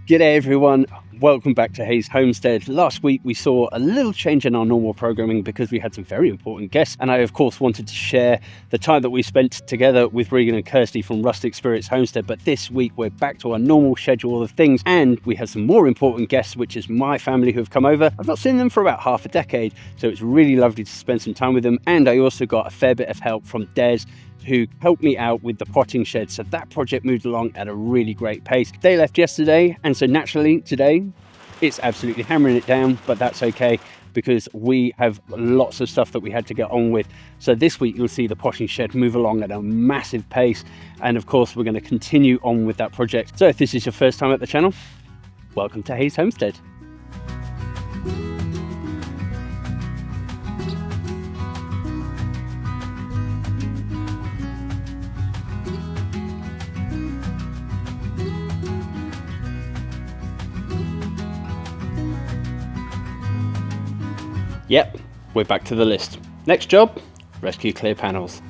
G'day everyone, welcome back to Hayes Homestead. Last week we saw a little change in our normal programming because we had some very important guests, and I of course wanted to share the time that we spent together with Regan and Kirsty from Rustic Homestead. But this week we're back to our normal schedule of things, and we have some more important guests, which is my family who have come over. I've not seen them for about half a decade, so it's really lovely to spend some time with them. And I also got a fair bit of help from Des, who helped me out with the potting shed, so that project moved along at a really great pace. They left yesterday, and so naturally today it's absolutely hammering it down, but that's okay because we have lots of stuff that we had to get on with. So this week you'll see the potting shed move along at a massive pace, and of course we're going to continue on with that project. So if this is your first time at the channel, welcome to Hayes Homestead. Yep, we're back to the list. Next job, rescue clear panels.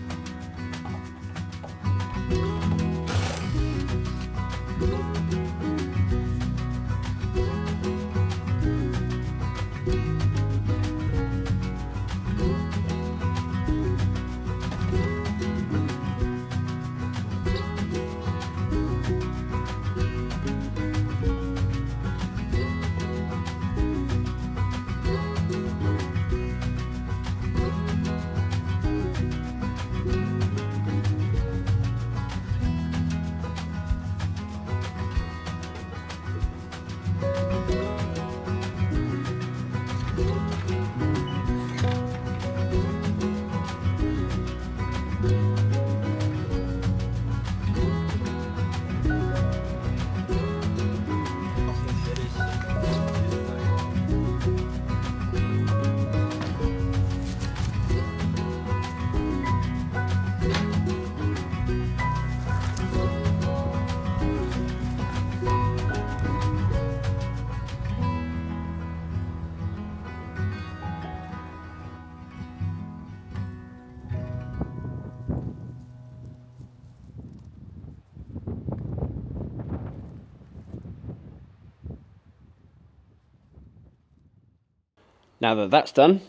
Now that that's done,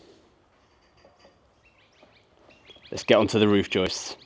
let's get onto the roof joists.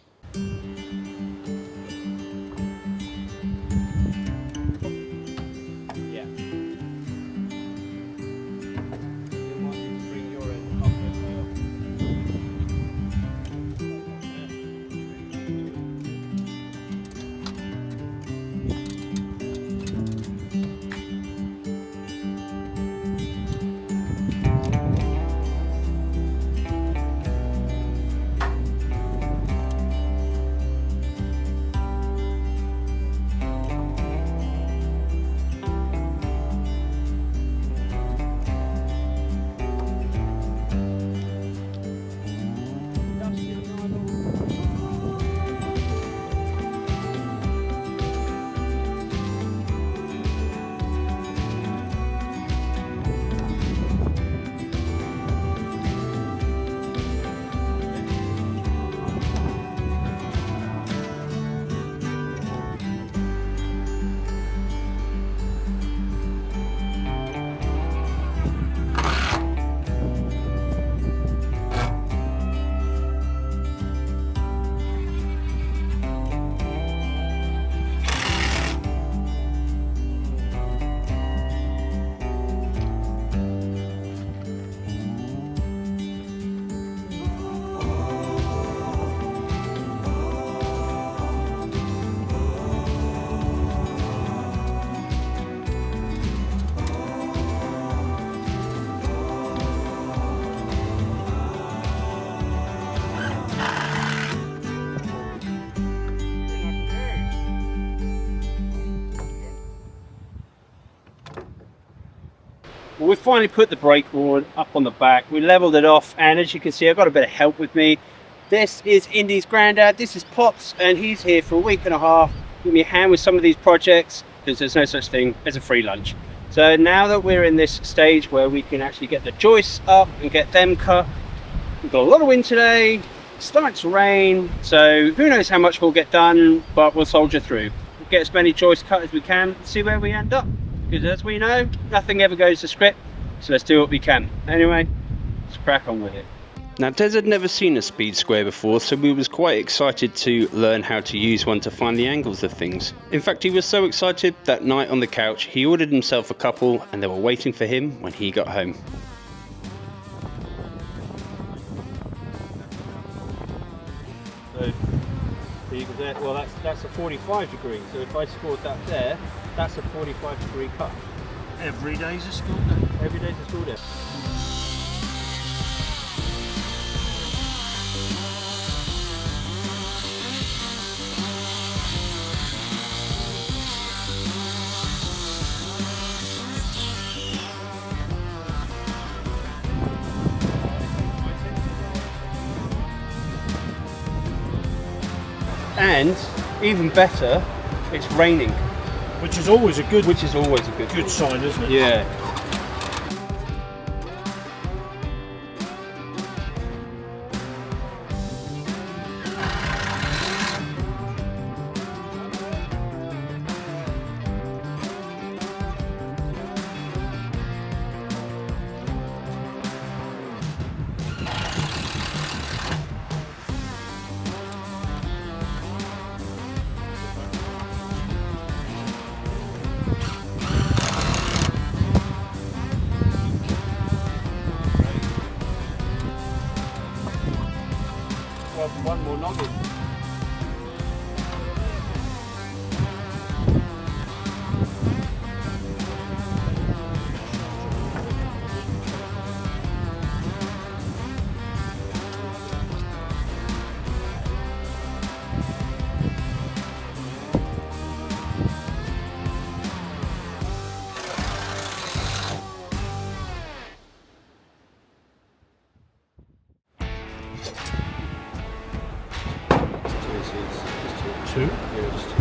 Well, we finally put the brake board up on the back. We leveled it off, and as you can see, I've got a bit of help with me. This is Indy's granddad. This is Pops, and he's here for a week and a half. Give me a hand with some of these projects because there's no such thing as a free lunch. So now that we're in this stage where we can actually get the joists up and get them cut, we've got a lot of wind today. It's starting to rain, so who knows how much we'll get done, but we'll soldier through. We'll get as many joists cut as we can and see where we end up. because as we know, nothing ever goes to script, so let's do what we can. Anyway, let's crack on with it. Now, Des had never seen a speed square before, so we was quite excited to learn how to use one to find the angles of things. In fact, he was so excited that night on the couch he ordered himself a couple, and they were waiting for him when he got home. So you can say, well, that's a 45 degree, so if I scored that there, that's a 45 degree cut. Every day's a school day. Every day's a school day. And even better, it's raining, Which is always a good good sign, isn't it? Yeah. One more noggin. Two? Yeah, just two.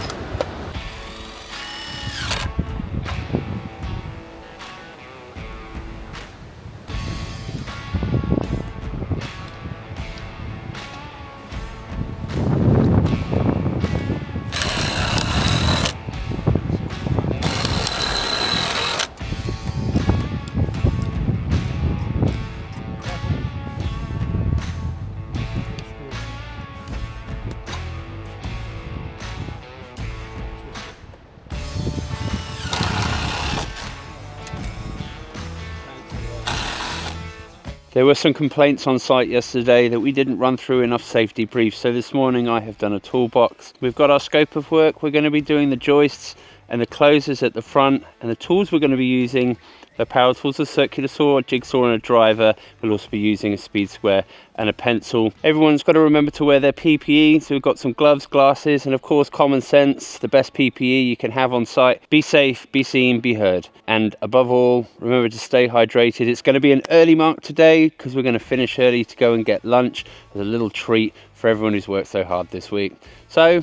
There were some complaints on site yesterday that we didn't run through enough safety briefs, so this morning I have done a toolbox. We've got our scope of work. We're going to be doing the joists and the closers at the front, and the tools we're going to be using, the power tools, a circular saw, a jigsaw and a driver. We'll also be using a speed square and a pencil. Everyone's got to remember to wear their PPE, so we've got some gloves, glasses, and of course common sense, the best PPE you can have on site. Be safe, be seen, be heard, and above all, remember to stay hydrated. It's going to be an early mark today because we're going to finish early to go and get lunch as a little treat for everyone who's worked so hard this week. So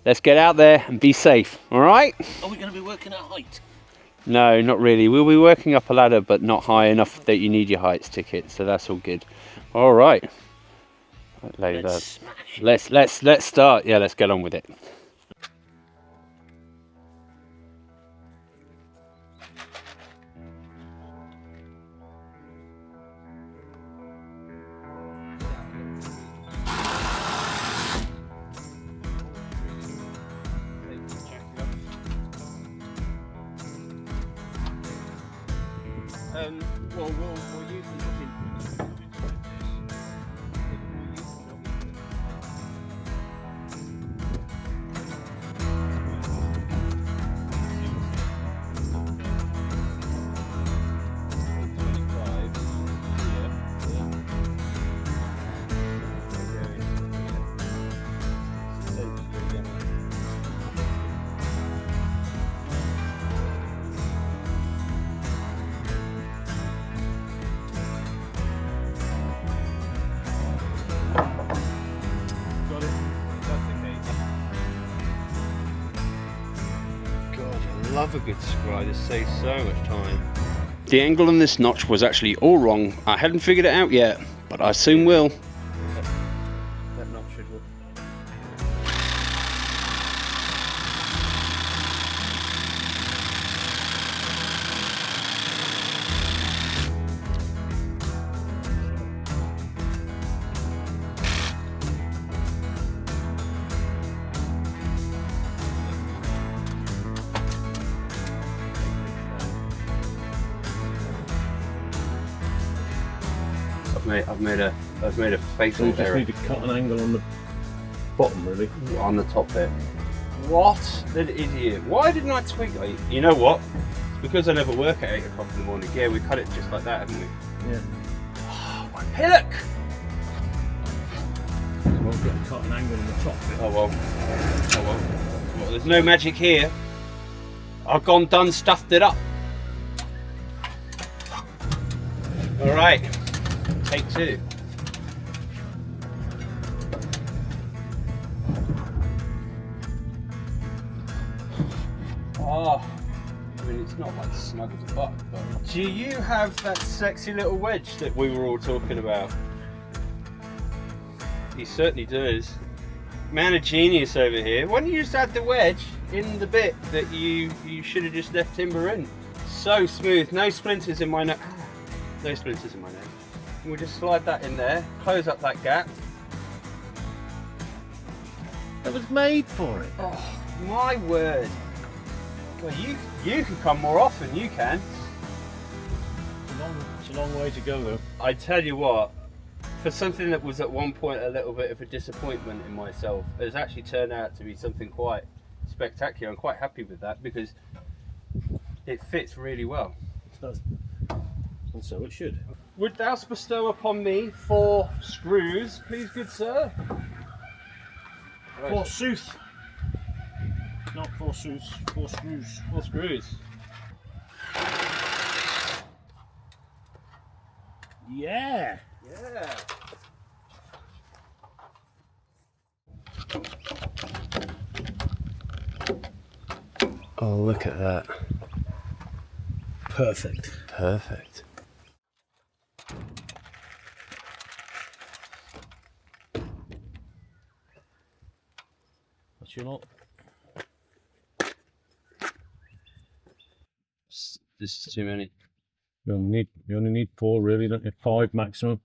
let's get out there and be safe, all right? Are we going to be working at height? No, not really. We'll be working up a ladder, but not high enough that you need your heights ticket, so that's all good. All right. Let's start. Yeah, let's get on with it. We'll use the love a good scribe, this saves so much time. The angle on this notch was actually all wrong. I hadn't figured it out yet, but I soon will. That notch should work. mate, I've made a fatal You just error need to cut an angle on the bottom, really. on the top bit. What an idiot! Why didn't I twig? You know what? It's because I never work at 8 o'clock in the morning. Yeah, we cut it just like that, haven't we? Yeah. Oh, my pillock! Well, we've got to cut an angle on the top bit. Oh well. Oh well. Well, there's no magic here. I've gone done stuffed it up. All right. Take 2. Oh, I mean, it's not like snug as a buck, but do you have that sexy little wedge that we were all talking about? He certainly does. Man of genius over here. Why don't you just add the wedge in the bit that you should have just left timber in? So smooth, no splinters in my nose. No splinters in my nose. We'll just slide that in there, close up that gap. That was made for it. Oh, my word. Well, you can come more often, you can. It's a long way to go, though. I tell you what, for something that was at one point a little bit of a disappointment in myself, it's actually turned out to be something quite spectacular. I'm quite happy with that because it fits really well. It does. And so it should. Would thou bestow upon me 4 screws, please, good sir? Right. Forsooth. Not forsooth, 4 screws. 4 screws. Yeah. Yeah. Oh, look at that. Perfect. Perfect. That's your lot. This is too many. You only need 4, really, don't you? 5 maximum.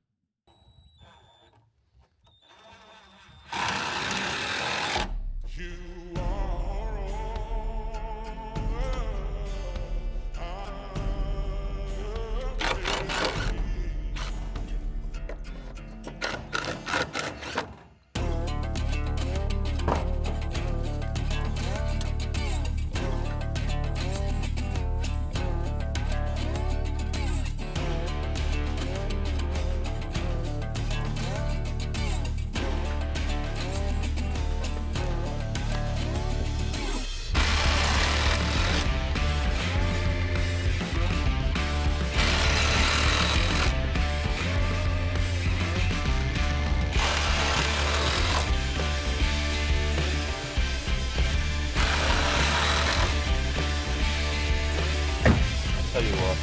Tell you what,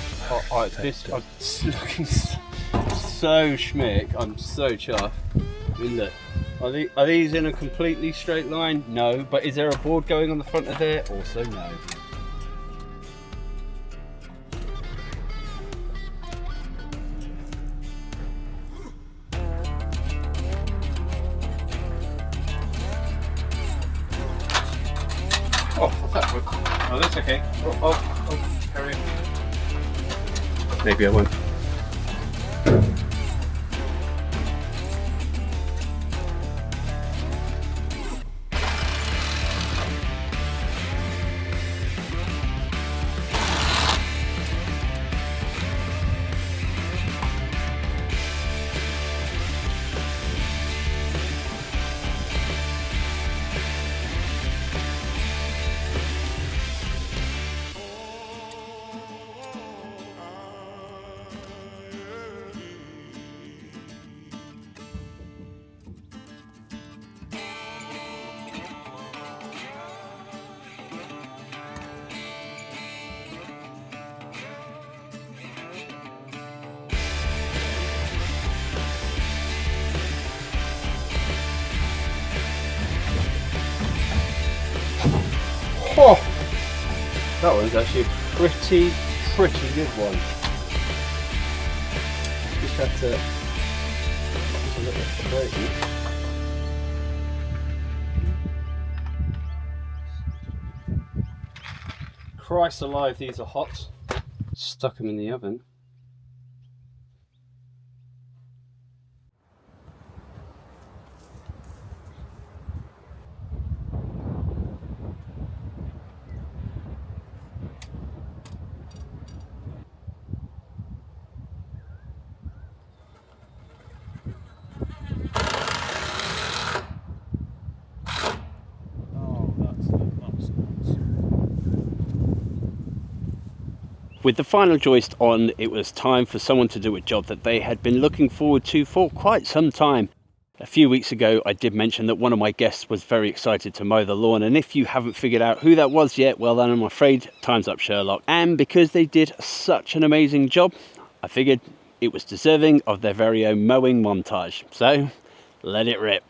I'm looking so schmick. I'm so chuffed. I mean, look, are these in a completely straight line? No, but is there a board going on the front of there? Also no. Oh, that would. Oh, that's okay. Oh, carry on. Maybe I won't. Oh, that one's actually a pretty good one. Just have to a little bit straighten. Christ alive, these are hot. Stuck them in the oven. With the final joist on, it was time for someone to do a job that they had been looking forward to for quite some time. A few weeks ago, I did mention that one of my guests was very excited to mow the lawn, and if you haven't figured out who that was yet, well then I'm afraid time's up, Sherlock. And because they did such an amazing job, I figured it was deserving of their very own mowing montage. So, let it rip.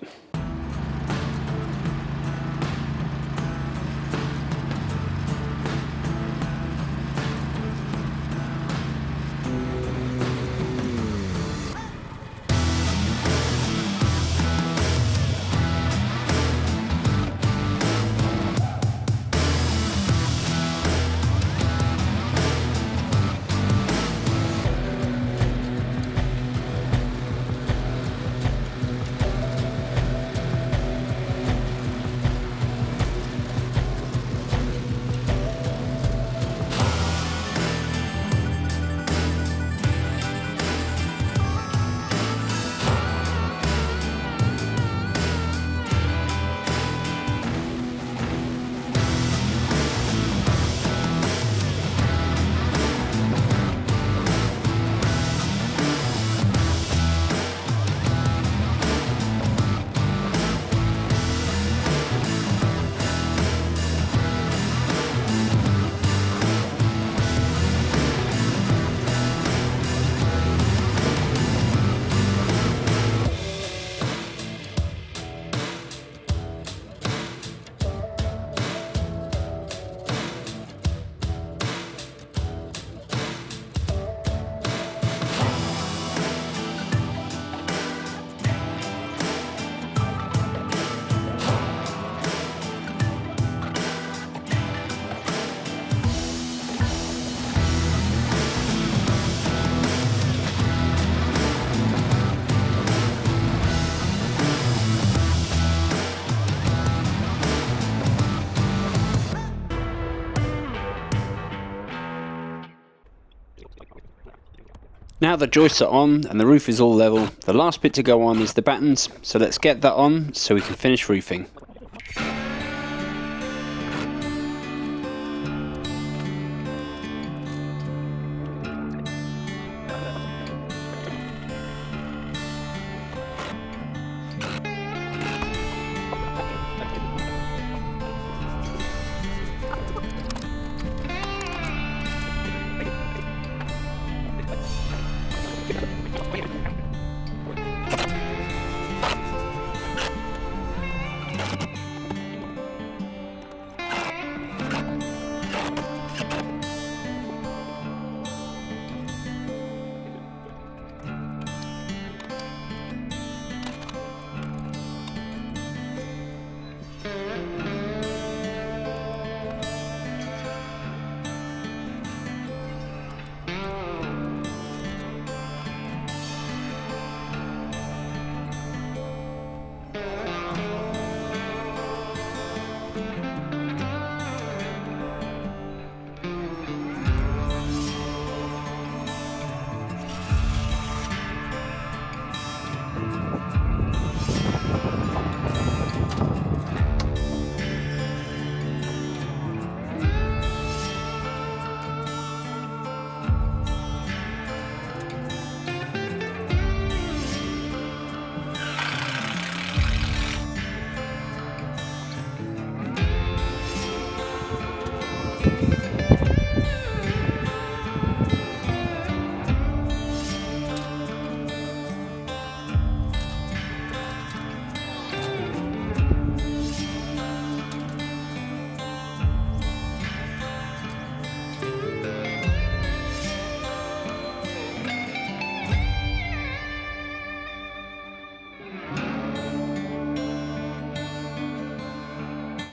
Now the joists are on and the roof is all level, the last bit to go on is the battens, so let's get that on so we can finish roofing.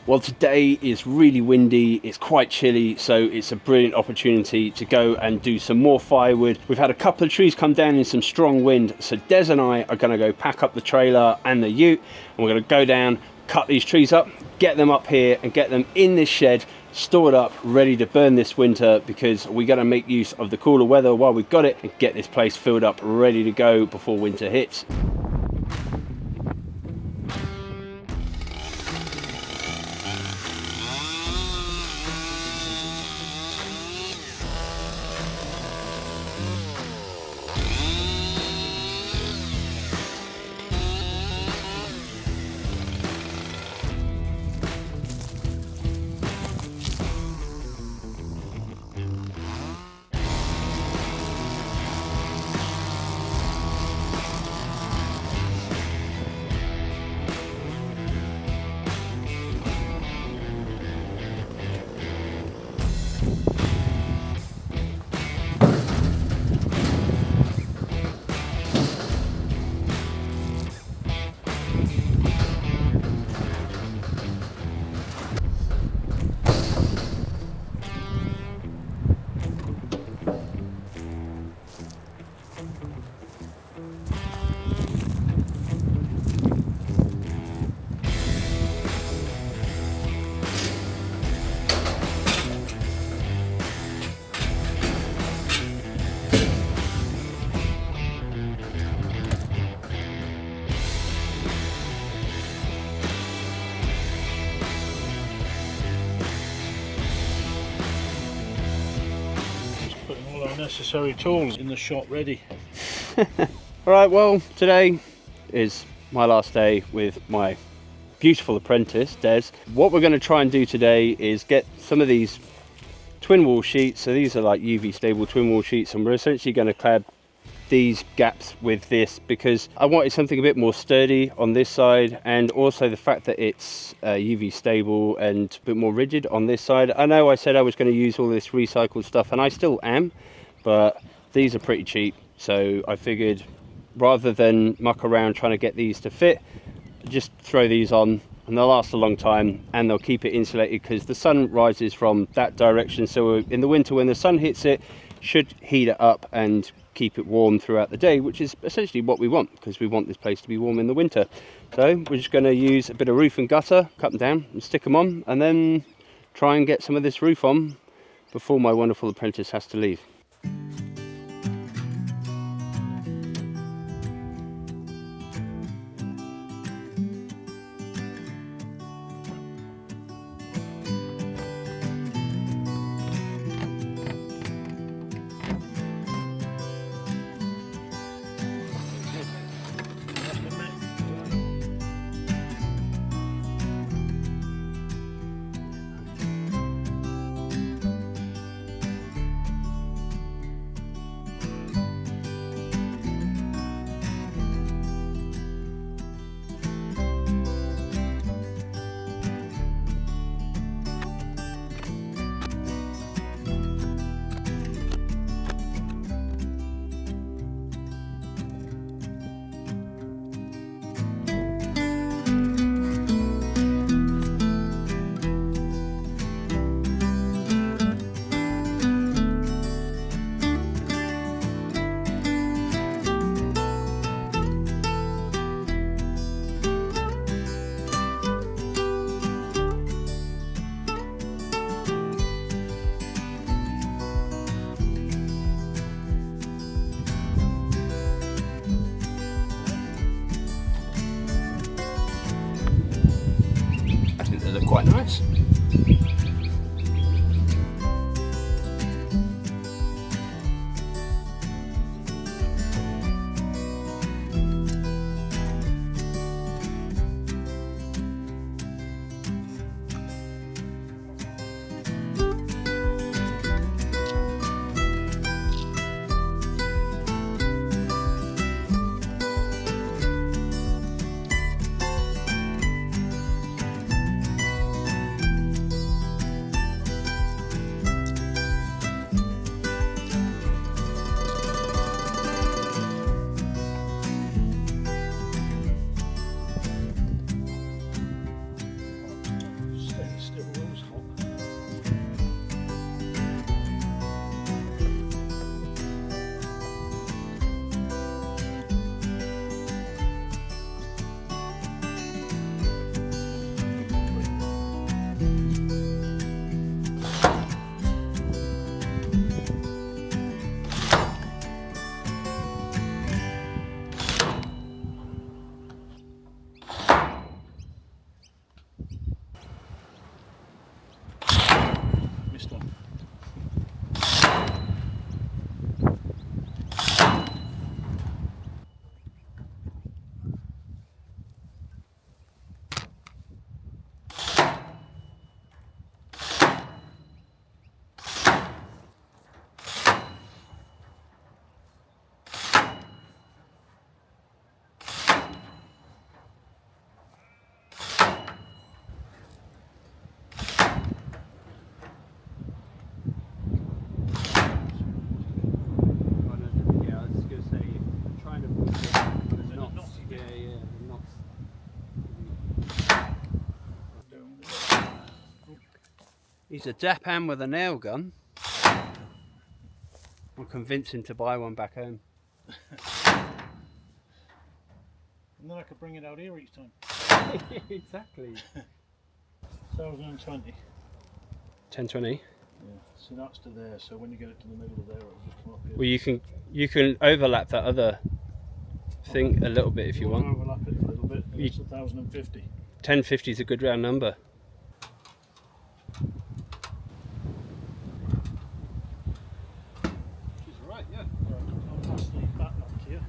Well, today is really windy, it's quite chilly, so it's a brilliant opportunity to go and do some more firewood. We've had a couple of trees come down in some strong wind, so Des and I are going to go pack up the trailer and the ute, and we're going to go down, cut these trees up, get them up here and get them in this shed, stored up, ready to burn this winter, because we got to make use of the cooler weather while we've got it and get this place filled up, ready to go before winter hits. all our necessary tools in the shop ready. Alright, well, today is my last day with my beautiful apprentice, Des. What we're going to try and do today is get some of these twin wall sheets. So these are like UV stable twin wall sheets, and we're essentially going to clad these gaps with this because I wanted something a bit more sturdy on this side, and also the fact that it's UV stable and a bit more rigid on this side. I know I said I was going to use all this recycled stuff, and I still am, but these are pretty cheap, so I figured rather than muck around trying to get these to fit, just throw these on and they'll last a long time, and they'll keep it insulated because the sun rises from that direction. So in the winter when the sun hits it, should heat it up and keep it warm throughout the day, which is essentially what we want because we want this place to be warm in the winter. So we're just going to use a bit of roof and gutter, cut them down and stick them on, and then try and get some of this roof on before my wonderful apprentice has to leave. They look quite nice. He's a dap hand with a nail gun. I'll convince him to buy one back home. And then I could bring it out here each time. Exactly. 1020. 1020. Yeah, so that's to there, so when you get it to the middle of there, it'll just come up here. Well, you can overlap that other thing a little bit if you want. Overlap it a little bit, and it's 1050. 1050 is a good round number. Right, yeah. I'll pass the back knob to you.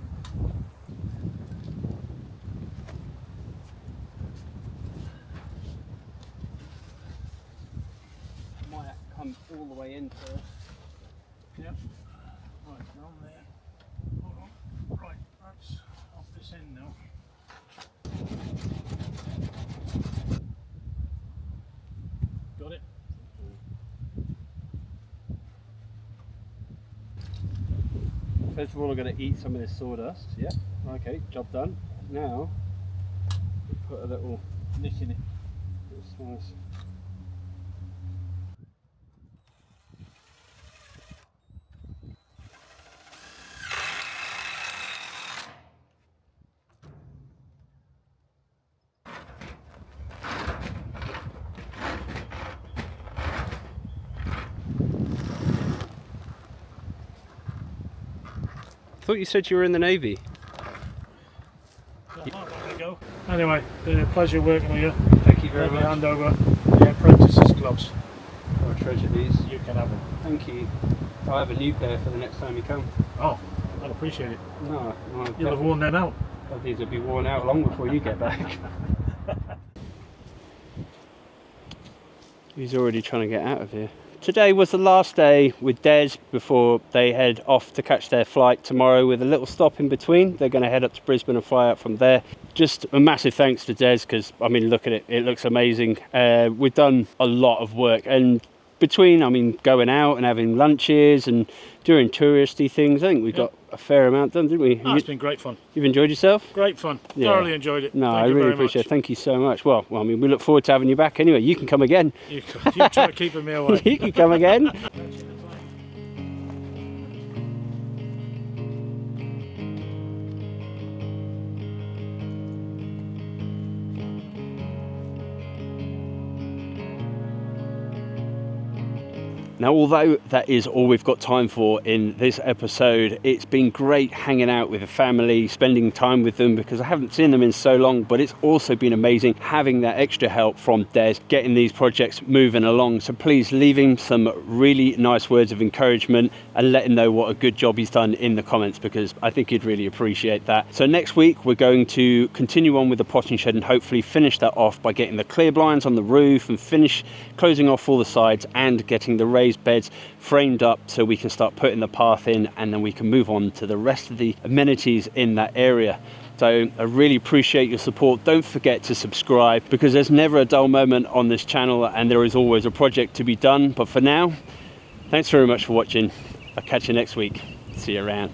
Might have to come all the way in first. Yep. Right, down there. Hold on. Right, that's off this end now. Got it? First of all, I'm going to eat some of this sawdust. Yeah. Okay, job done. Now, put a little Nick in it. slice. I thought you said you were in the Navy. So, there we go. Anyway, been a pleasure working with you. Thank you very Let me much. hand over the apprentice's gloves. I'll treasure these. You can have them. Thank you. I'll have a new pair for the next time you come. Oh, I'd appreciate it. No, You'll have worn them out. these will be worn out long before you get back. He's already trying to get out of here. Today was the last day with Des before they head off to catch their flight tomorrow, with a little stop in between. They're going to head up to Brisbane and fly out from there. Just a massive thanks to Des, because I mean, look at it, it looks amazing. We've done a lot of work, and between, I mean, going out and having lunches and doing touristy things, I think we got a fair amount done, didn't we? Oh, it's been great fun. You've enjoyed yourself? Great fun. Yeah. Thoroughly enjoyed it. No, Thank I you really very appreciate much. it. Thank you so much. Well, I mean, we look forward to having you back anyway. You can come again. You try keeping me away. You can come again. Now, although that is all we've got time for in this episode, it's been great hanging out with the family, spending time with them, because I haven't seen them in so long, but it's also been amazing having that extra help from Des, getting these projects moving along. So please leave him some really nice words of encouragement and let him know what a good job he's done in the comments, because I think he'd really appreciate that. So next week, we're going to continue on with the potting shed and hopefully finish that off by getting the clear blinds on the roof and finish closing off all the sides and getting the raised beds framed up so we can start putting the path in, and then we can move on to the rest of the amenities in that area. So I really appreciate your support. Don't forget to subscribe, because there's never a dull moment on this channel and there is always a project to be done. But for now, thanks very much for watching. I'll catch you next week. See you around.